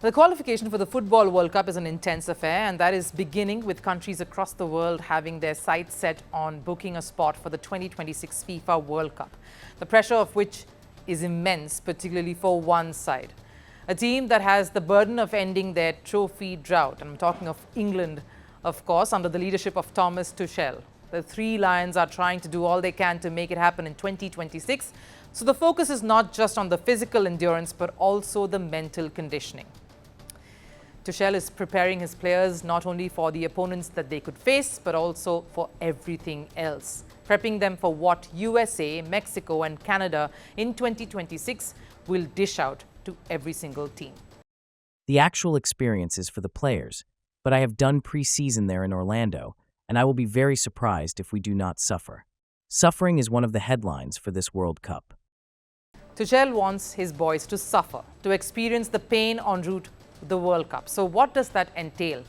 The qualification for the Football World Cup is an intense affair, and that is beginning with countries across the world having their sights set on booking a spot for the 2026 FIFA World Cup, the pressure of which is immense, particularly for one side. A team that has the burden of ending their trophy drought. And I'm talking of England, of course, under the leadership of Thomas Tuchel. The Three Lions are trying to do all they can to make it happen in 2026. So the focus is not just on the physical endurance, but also the mental conditioning. Tuchel is preparing his players not only for the opponents that they could face, but also for everything else, prepping them for what USA, Mexico and Canada in 2026 will dish out to every single team. The actual experience is for the players, but I have done pre-season there in Orlando, and I will be very surprised if we do not suffer. Suffering is one of the headlines for this World Cup. Tuchel wants his boys to suffer, to experience the pain en route to the World Cup. So what does that entail?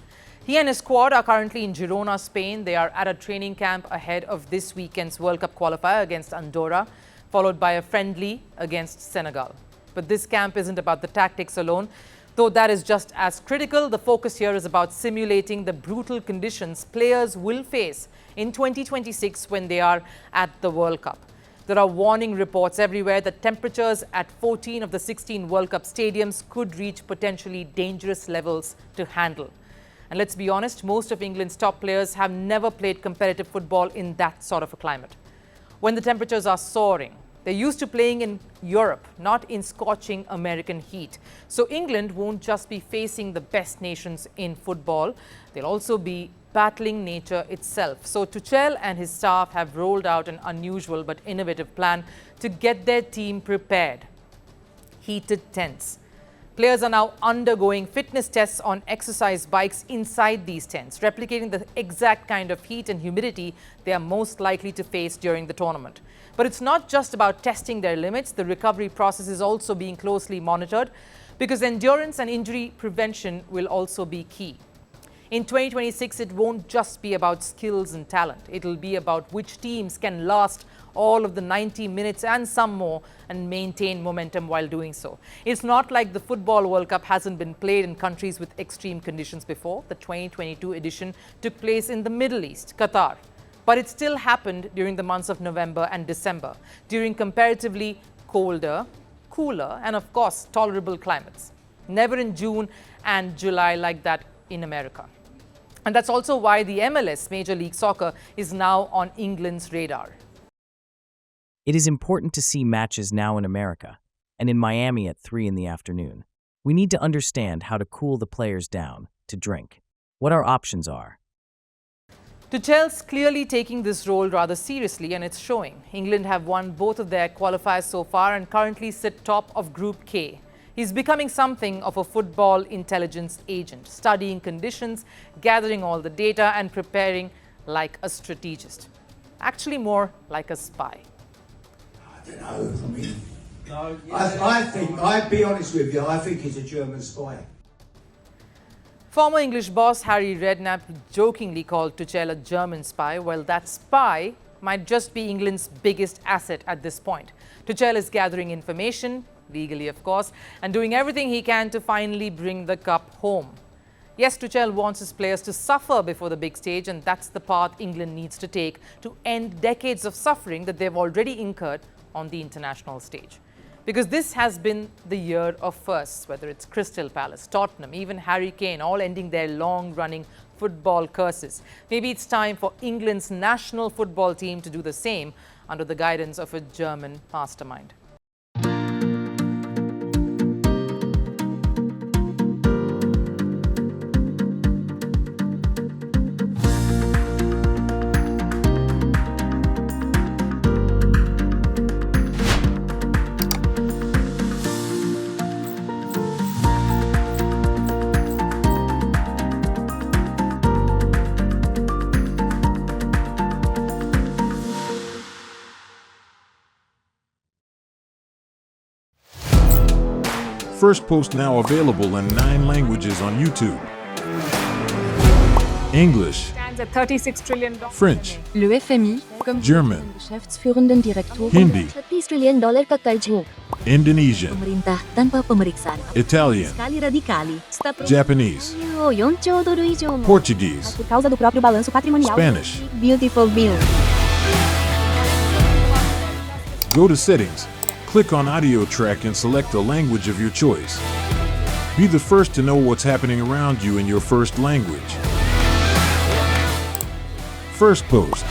He and his squad are currently in Girona, Spain. They are at a training camp ahead of this weekend's World Cup qualifier against Andorra, followed by a friendly against Senegal. But this camp isn't about the tactics alone. Though that is just as critical, the focus here is about simulating the brutal conditions players will face in 2026 when they are at the World Cup. There are warning reports everywhere that temperatures at 14 of the 16 World Cup stadiums could reach potentially dangerous levels to handle. And let's be honest, most of England's top players have never played competitive football in that sort of a climate. When the temperatures are soaring, they're used to playing in Europe, not in scorching American heat. So England won't just be facing the best nations in football, they'll also be battling nature itself. So Tuchel and his staff have rolled out an unusual but innovative plan to get their team prepared. Heated tents. Players are now undergoing fitness tests on exercise bikes inside these tents, replicating the exact kind of heat and humidity they are most likely to face during the tournament. But it's not just about testing their limits. The recovery process is also being closely monitored because endurance and injury prevention will also be key. In 2026, it won't just be about skills and talent. It'll be about which teams can last all of the 90 minutes and some more and maintain momentum while doing so. It's not like the Football World Cup hasn't been played in countries with extreme conditions before. The 2022 edition took place in the Middle East, Qatar. But it still happened during the months of November and December, during comparatively colder, cooler, and of course, tolerable climates. Never in June and July like that in America. And that's also why the MLS, Major League Soccer, is now on England's radar. It is important to see matches now in America and in Miami at 3 in the afternoon. We need to understand how to cool the players down, to drink, what our options are. Tuchel's clearly taking this role rather seriously, and it's showing. England have won both of their qualifiers so far and currently sit top of Group K. He's becoming something of a football intelligence agent, studying conditions, gathering all the data and preparing like a strategist. Actually more like a spy. I don't know, I think, I'd be honest with you, I think he's a German spy. Former English boss Harry Redknapp jokingly called Tuchel a German spy. Well, that spy might just be England's biggest asset at this point. Tuchel is gathering information, legally of course, and doing everything he can to finally bring the cup home. Yes, Tuchel wants his players to suffer before the big stage, and that's the path England needs to take to end decades of suffering that they've already incurred on the international stage. Because this has been the year of firsts, whether it's Crystal Palace, Tottenham, even Harry Kane, all ending their long-running football curses. Maybe it's time for England's national football team to do the same under the guidance of a German mastermind. Firstpost now available in 9 languages on YouTube. English, Stands at $36 trillion. French, Le FMI, comme German, geschäftsführenden Direktoren, Hindi, $30 trillion का कर्ज हो Indonesian, Pemerintah tanpa pemeriksaan. Italian, Sekali radikali. Staf Japanese, Euro 4 兆ドル以上も Portuguese, por causa do próprio balanço patrimonial. Spanish. Beautiful bill. Go to Settings, click on Audio Track and select the language of your choice. Be the first to know what's happening around you in your first language. Firstpost.